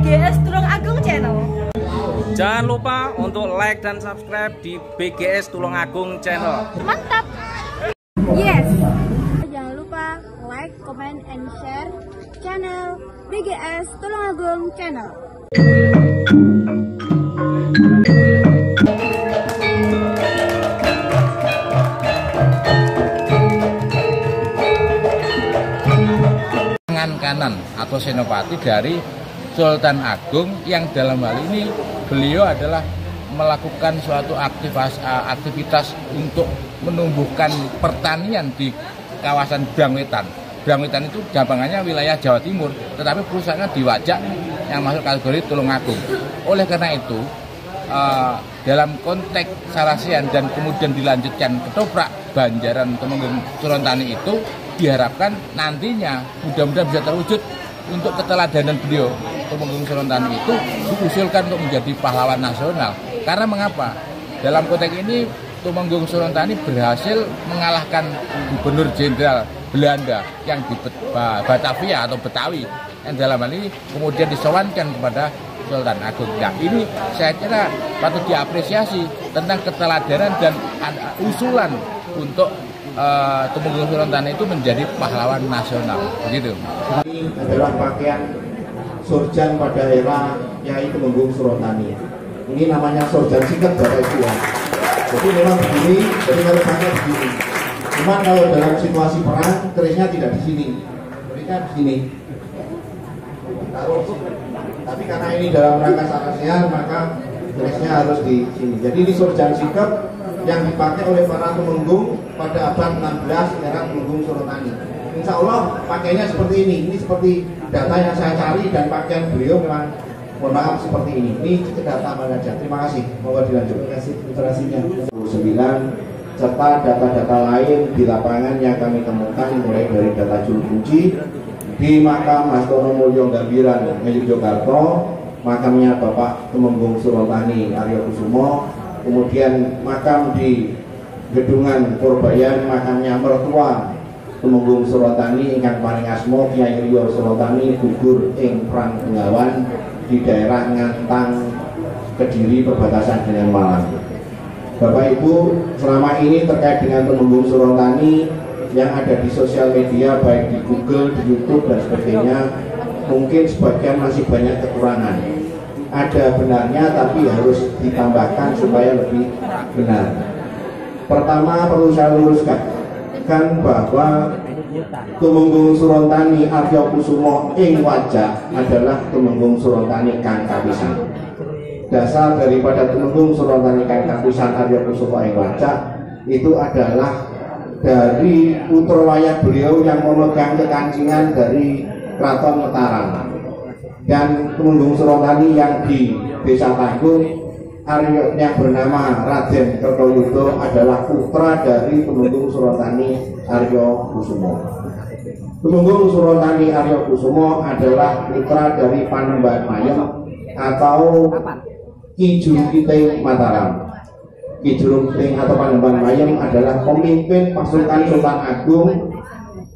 BGS Tulungagung Channel. Jangan lupa untuk like dan subscribe di BGS Tulungagung Channel. Mantap. Yes. Jangan lupa like, comment, and share channel BGS Tulungagung Channel. Tangan kanan atau senopati dari Sultan Agung, yang dalam hal ini beliau adalah melakukan suatu aktivitas untuk menumbuhkan pertanian di kawasan Brangwetan. Brangwetan itu gampangannya wilayah Jawa Timur, tetapi perusahaannya di Wajak yang masuk kategori Tulungagung. Oleh karena itu, dalam konteks Sarasian dan kemudian dilanjutkan Ketoprak, Banjaran, Temenggung, Sorontani itu diharapkan nantinya mudah-mudahan bisa terwujud untuk keteladanan beliau. Temenggung Sorontani itu diusulkan untuk menjadi pahlawan nasional. Karena mengapa? Dalam konteks ini Temenggung Sorontani berhasil mengalahkan Gubernur Jenderal Belanda yang di Batavia atau Betawi, yang dalam hal ini kemudian disowankan kepada Sultan Agung. Nah, ini saya kira patut diapresiasi tentang keteladanan dan usulan untuk Temenggung Sorontani itu menjadi pahlawan nasional, begitu. Ini adalah pakaian Sorjan pada era Nyai Temenggung Sorontani. Ini namanya sorjan siket Bapak Ibu ya. Jadi memang begini, jadi kalau pakai begini. Cuma kalau dalam situasi perang, kerisnya tidak di sini, kerisnya di sini. Taruh. Tapi karena ini dalam rangka Sarasian, maka kerisnya harus di sini. Jadi ini sorjan siket yang dipakai oleh para Temenggung pada abad 16 era Temenggung Sorontani. Insya Allah pakainya seperti ini. Ini seperti data yang saya cari dan pakaian beliau memang, mohon maaf, seperti ini. Ini data mana saja. Terima kasih. Mohon dilanjut. Terima kasih ilustrasinya. 9 serta data-data lain di lapangan yang kami temukan mulai dari data juru kunci di makam Hastono Mulyo Gambiran Yogyakarta, makamnya Bapak Temenggung Sorontani Aryo Kusumo, kemudian makam di Gedungan Purbayan, makamnya mertua Temenggung Sorontani ingkang paring asma Kyai Ryo Sorontani gugur ing Perang Bengawan di daerah Ngantang, Kediri, perbatasan dengan Malang. Bapak Ibu, selama ini terkait dengan Temenggung Sorontani yang ada di sosial media, baik di Google, di YouTube dan sebagainya, mungkin sebagian masih banyak kekurangan. Ada benarnya, tapi harus ditambahkan supaya lebih benar. Pertama, perlu saya luruskan bahwa Temenggung Sorontani Aryo Kusumo ing Wajak adalah Temenggung Sorontani kang kapisan. Dasar daripada Temenggung Sorontani kang kapisan Aryo Kusumo ing Wajak itu adalah dari putra wayah beliau yang memegang kekancingan dari Keraton Mataram. Dan Temenggung Sorontani yang di Desa Tanggung, Aryo yang bernama Raden Kertoyudo adalah putra dari Temenggung Sorontani Aryo Kusumo. Temenggung Sorontani Aryo Kusumo adalah putra dari Panembahan Mayem atau Ki Juru Kiting Mataram. Ki Juru Kiting atau Panembahan Mayem adalah pemimpin pasukan Sultan Agung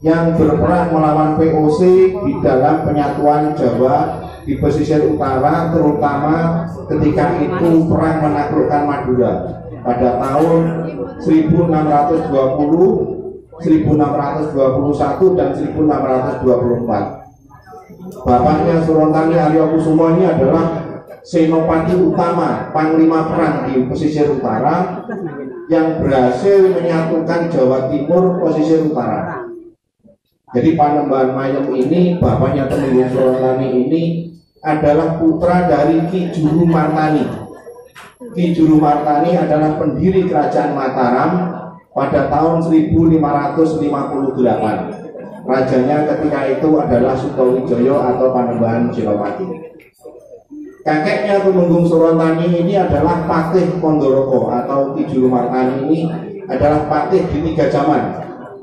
yang berperang melawan VOC di dalam penyatuan Jawa di pesisir utara, terutama ketika itu perang menaklukkan Madura pada tahun 1620, 1621 dan 1624. Bapaknya Sorontani Aryo Kusumo ini adalah senopati utama, panglima perang di pesisir utara yang berhasil menyatukan Jawa Timur pesisir utara. Jadi Panembahan Mayem ini, bapaknya Temenggung Sorontani ini adalah putra dari Ki Juru Martani. Ki Juru Martani adalah pendiri Kerajaan Mataram pada tahun 1558. Rajanya ketika itu adalah Sutowijoyo atau Panembahan Senopati. Kakeknya Temenggung Sorontani ini adalah Patih Ponorogo atau Ki Juru Martani ini adalah patih di 3 zaman,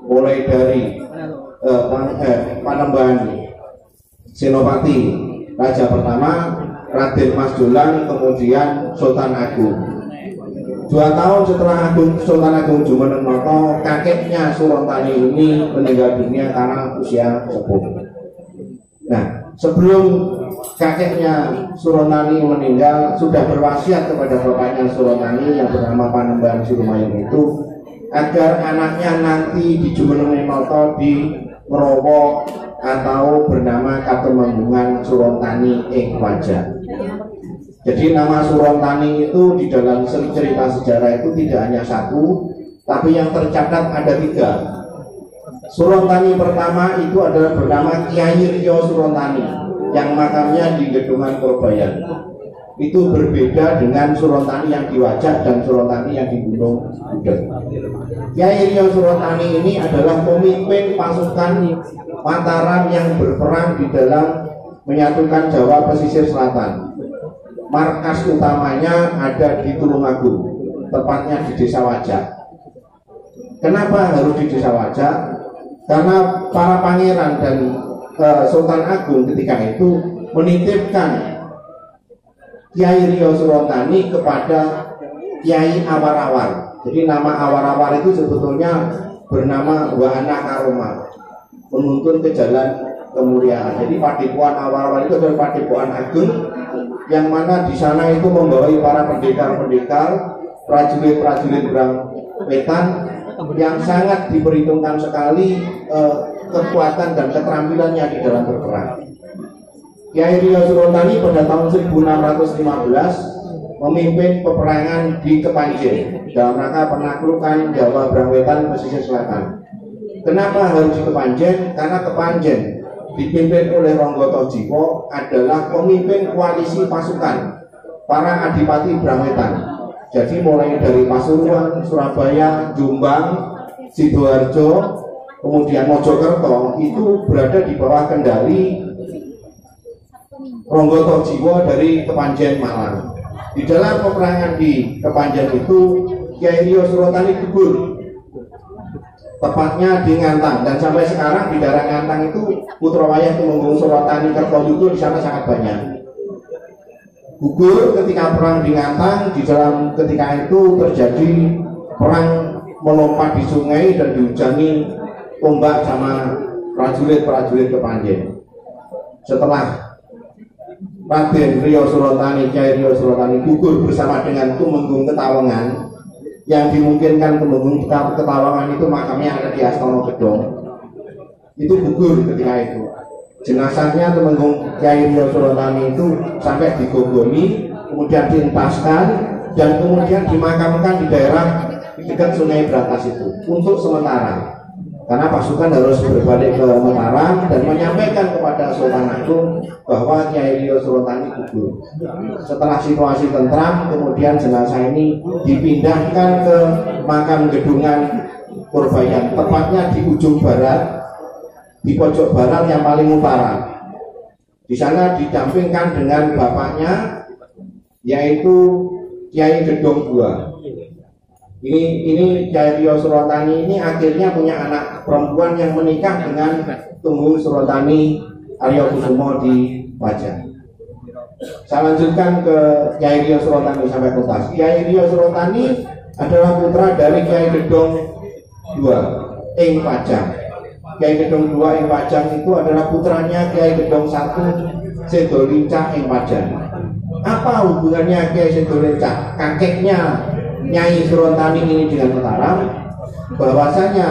mulai dari Panembahan Senopati Raja pertama, Raden Mas Jolang, kemudian Sultan Agung. 2 tahun setelah Sultan Agung Jumenengoto, kakeknya Sorontani ini meninggal dunia karena usia sepuh. Nah, sebelum kakeknya Surontani meninggal, sudah berwasiat kepada bapaknya Surontani yang bernama Panembahan Surumayung itu agar anaknya nanti di Jumenenoto di Merowo atau bernama Katemenggungan Surontani ing Wajah. Jadi nama Surontani itu di dalam cerita sejarah itu tidak hanya satu, tapi yang tercatat ada 3. Surontani pertama itu adalah bernama Kiai Rio Surontani yang makamnya di Gedungan Purbayan. Itu berbeda dengan Surontani yang di Wajah dan Surontani yang di Gunung Budet. Kiai Rio Surontani ini adalah pemimpin pasukan Mataram yang berperang di dalam menyatukan Jawa pesisir selatan. Markas utamanya ada di Tulungagung, tepatnya di Desa Wajah. Kenapa harus di Desa Wajah? Karena para pangeran dan Sultan Agung ketika itu menitipkan Kiai Rio Surontani kepada Kiai Awar-Awar. Jadi nama Awar-Awar itu sebetulnya bernama Wahana Karoma, menuntun ke jalan kemuliaan. Jadi Padepokan Awar-Awar itu adalah Padepokan Agung yang mana di sana itu membawai para pendekar-pendekar, prajurit-prajurit Berang Wetan yang sangat diperhitungkan sekali kekuatan dan keterampilannya di dalam berperang. Kiai Rio Surontani pada tahun 1615 memimpin peperangan di Kepanjen dalam rangka penaklukan Jawa Berang Wetan pesisir selatan. Kenapa harus di Kepanjen? Karena Kepanjen dipimpin oleh Ronggoto Jiwo adalah pemimpin koalisi pasukan para adipati Berang Wetan. Jadi mulai dari Pasuruan, Surabaya, Jombang, Sidoarjo, kemudian Mojokerto itu berada di bawah kendali Ronggoto Jiwo dari Kepanjen Malang. Di dalam peperangan di Kepanjen itu Kiai Rio Surontani gugur, tepatnya di Ngantang, dan sampai sekarang di daerah Ngantang itu putra wayah Tumenggung Surontani Kertayuda di sana sangat banyak. Gugur ketika perang di Ngantang. Di dalam ketika itu terjadi perang melompat di sungai dan dihujani tombak sama prajurit-prajurit Kepanjen. Setelah Raden Rio Surontani, Kiai Rio Surontani gugur bersama dengan Tumenggung Ketawangan, yang dimungkinkan Tumenggung Ketawangan itu makamnya ada di Astono Gedong, itu gugur ketika itu. Jenazahnya Tumenggung Kiai Rio Surontani itu sampai digogoni, kemudian dientaskan dan kemudian dimakamkan di daerah dekat Sungai Brantas itu untuk sementara, karena pasukan harus berbalik ke Mataram dan menyampaikan kepada Sultan Agung bahwa Kiai Rio Surontani gugur. Setelah situasi tentram, kemudian jenazah ini dipindahkan ke makam Gedungan Purbayan, tepatnya di ujung barat, di pojok barat yang paling utara. Di sana didampingkan dengan bapaknya, yaitu Kiai Gedong II. Ini Kiai Rio Surontani ini akhirnya punya anak perempuan yang menikah dengan Tumenggung Surontani Aryo Kusumo di Wajah. Saya lanjutkan ke Kiai Rio Surontani sampai tuntas. Kiai Rio Surontani adalah putra dari Kiai Gedong II ing Pajang. Kiai Gedong II ing Pajang itu adalah putranya Kiai Gedong I Sedolincah ing Pajang. Apa hubungannya Kiai Sedolincah, kakeknya Nyai Surontani ini dengan Mataram? Bahwasanya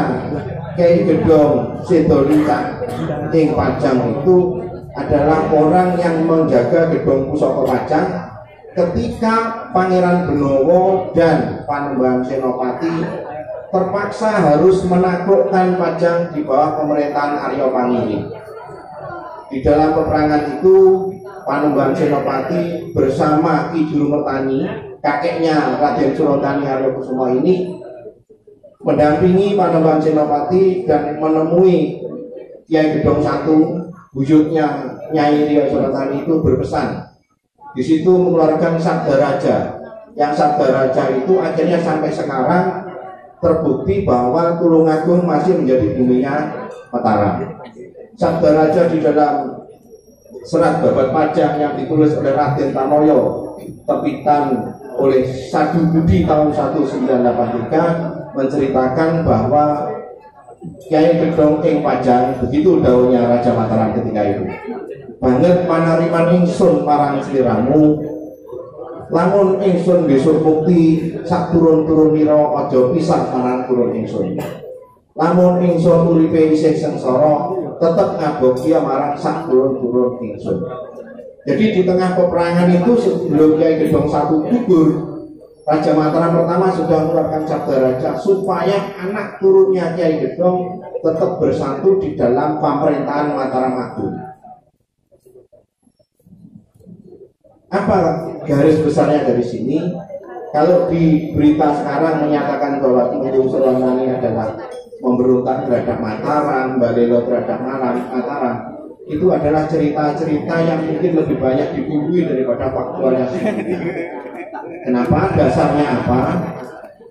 Kiai Gedong Sedolincah ing Pajang itu adalah orang yang menjaga Gedong Pusaka Pajang ketika Pangeran Benowo dan Panembahan Senopati terpaksa harus menaklukkan Pajang di bawah pemerintahan Aryo Pangili. Di dalam peperangan itu Panembahan Senopati bersama Ki Juru Mertani, kakeknya Raden Surontani Aryo Kusumo ini, mendampingi Panembahan Senopati dan menemui Kiai Gedong I, wujudnya Nyai Rio Surontani itu berpesan. Di situ mengeluarkan Sabda Raja, yang Sabda Raja itu akhirnya sampai sekarang terbukti bahwa Tulungagung masih menjadi buminya Mataram. Sabda Raja di dalam serat babat Pajang yang ditulis oleh Raden Tanoyo, terbitan oleh Sadu Budi tahun 1983, menceritakan bahwa Kiai Gedong ing Pajang, begitu daunnya Raja Mataram ketika itu, banget panariman ingsun parang sliramu, lamun ingsun besok bukti sak turun-turunira aja pisah marang turun ingsun. Lamun ingsun uripe isih sengsara tetep ngabekti marang sak turun-turun ingsun. Jadi di tengah peperangan itu sebelum Kiai Gedong satu gugur, Raja Mataram pertama sudah mengeluarkan sabda raja supaya anak turunnya Kiai Gedong tetap bersatu di dalam pemerintahan Mataram Agung. Apa garis besarnya dari sini? Kalau di berita sekarang menyatakan bahwa Tumenggung Surontani adalah memberontak terhadap Mataram, Balelo terhadap Mataram, itu adalah cerita-cerita yang mungkin lebih banyak dibumbui daripada faktualnya sendiri. Kenapa? Dasarnya apa?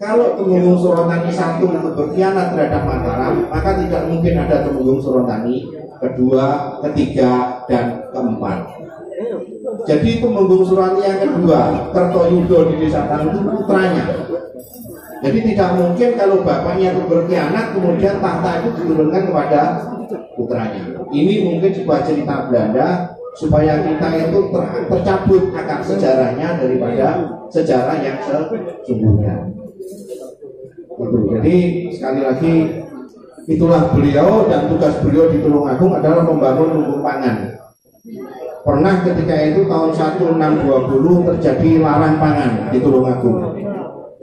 Kalau Tumenggung Surontani satu itu berkhianat terhadap Mataram, maka tidak mungkin ada Tumenggung Surontani kedua, ketiga, dan keempat. Jadi Tumenggung Surontani yang kedua, Kertoyudo di Desa Tang itu putranya. Jadi tidak mungkin kalau bapaknya itu berkhianat kemudian tahta itu diturunkan kepada putranya. Ini mungkin sebuah cerita Belanda supaya kita itu tercabut akar sejarahnya daripada sejarah yang sesungguhnya. Jadi sekali lagi itulah beliau, dan tugas beliau di Tulungagung adalah membangun lumbung pangan. Pernah ketika itu tahun 1620 terjadi larang pangan di Tulungagung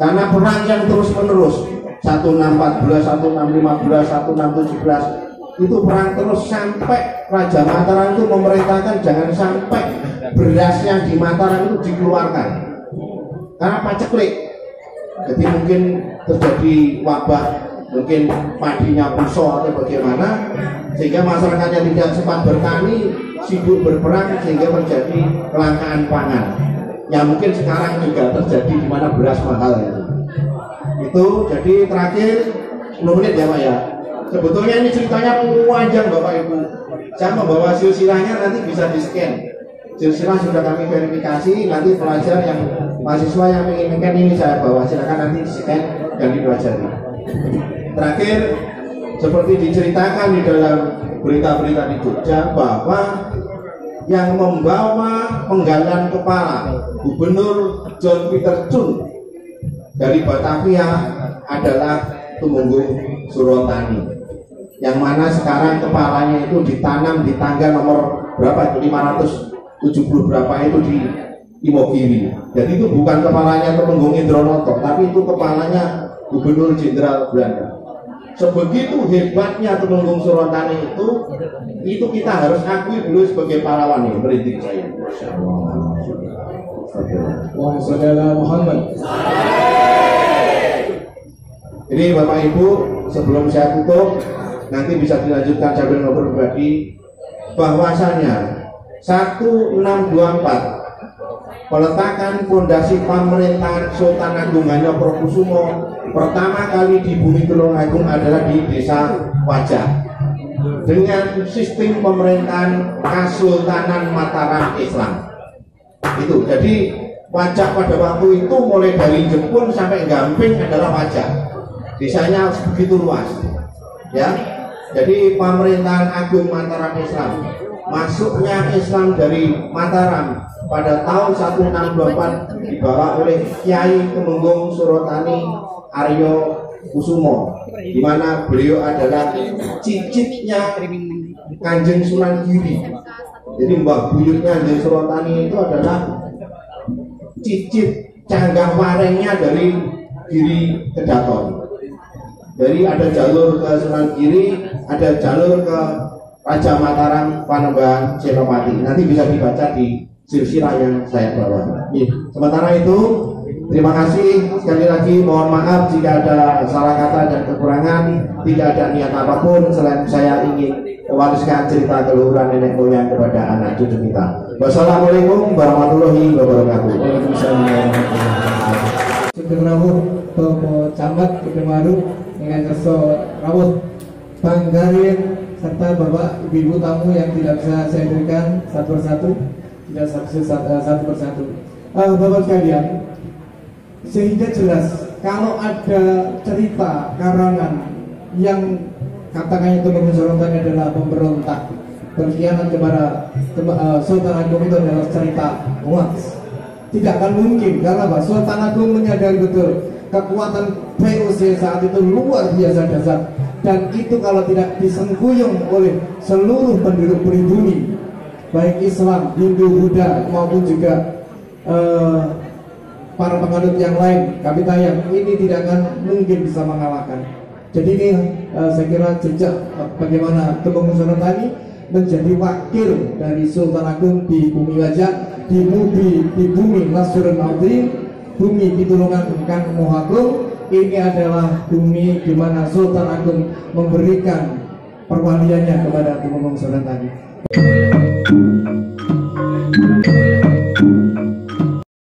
karena perang yang terus menerus 1614, 1615, 1617 itu perang terus sampai Raja Mataram itu memerintahkan jangan sampai beras yang di Mataram itu dikeluarkan karena paceklik. Jadi mungkin terjadi wabah, mungkin padinya busuk atau bagaimana, sehingga masyarakatnya tidak sempat bertani, sibuk berperang sehingga terjadi kelangkaan pangan. Yang mungkin sekarang juga terjadi di mana beras mahal itu. Jadi terakhir 10 menit ya Pak ya. Sebetulnya ini ceritanya panjang Bapak Ibu. Saya membawa silsilahnya, nanti bisa di-scan. Silsilah sudah kami verifikasi, nanti pelajar yang mahasiswa yang menginginkan ini saya bawa, silakan nanti di-scan dan dipelajari. Terakhir, seperti diceritakan di dalam berita-berita di Jogja bahwa yang membawa penggalan kepala Gubernur John Peter Chun dari Batavia adalah Tumenggung Surontani, yang mana sekarang kepalanya itu ditanam di tangga nomor berapa itu, 570 berapa itu di Imogiri. Jadi itu bukan kepalanya Tumenggung Indronoto, tapi itu kepalanya Gubernur Jenderal Belanda. Sebegitu hebatnya Tumenggung Surontani itu kita harus akui dulu sebagai pahlawan yang merintik saya. Wa saudara Muhammad. Ini Bapak Ibu, sebelum saya tutup, nanti bisa dilanjutkan sambil ngobrol pribadi, bahwasanya 1624 peletakan fondasi pemerintahan Sultan Agung Hanyokrokusumo pertama kali di bumi Tulungagung adalah di Desa Wajah dengan sistem pemerintahan Kesultanan Mataram Islam. Itu jadi Wajah pada waktu itu mulai dari Jepun sampai Gamping adalah Wajah. Desanya begitu luas, ya. Jadi pemerintahan Agung Mataram Islam, masuknya Islam dari Mataram pada tahun 1624 dibawa oleh Kiai Tumenggung Surontani Aryo Kusumo, di mana beliau adalah cicitnya Kanjeng Sunan Giri. Jadi mbah buyutnya Kanjeng Surontani itu adalah cicit canggah warengnya dari Giri Kedaton. Jadi ada jalur ke Sunan Giri, ada jalur ke Raja Mataram Panembahan Senopati. Nanti bisa dibaca di silsilah yang saya bawa. Sementara itu, terima kasih sekali lagi. Mohon maaf jika ada salah kata dan kekurangan. Tidak ada niat apapun selain saya ingin mewariskan cerita keluhuran nenek moyang kepada anak cucu kita. Wassalamualaikum warahmatullahi wabarakatuh. Waalaikumsalam warahmatullahi wabarakatuh. Sugeng rawuh Tomo Camat Kedemaru dengan kerso rawuh Bang Garin serta Bapak Ibu tamu yang tidak bisa saya berikan satu persatu, tidak satu persatu. Bapak sekalian, sehingga jelas kalau ada cerita karangan yang katakannya Tumenggung Surontani adalah pemberontak berkhianat kepada Sultan Agung itu adalah cerita hoax. Tidak akan mungkin, karena Pak Sultan Agung menyadari betul kekuatan VOC saat itu luar biasa dahsyat, dan itu kalau tidak disengkuyung oleh seluruh penduduk pribumi, baik Islam, Hindu, Buddha maupun juga para penganut yang lain, kami tayang, ini tidak akan mungkin bisa mengalahkan. Jadi ini saya kira jejak bagaimana Temenggung Suratani menjadi wakil dari Sultan Agung di bumi wajah, di bumi Nasrul Azim, bumi pitulungan Kang Moh Agung. Ini adalah bumi di mana Sultan Agung memberikan perwaliannya kepada Temenggung Suratani.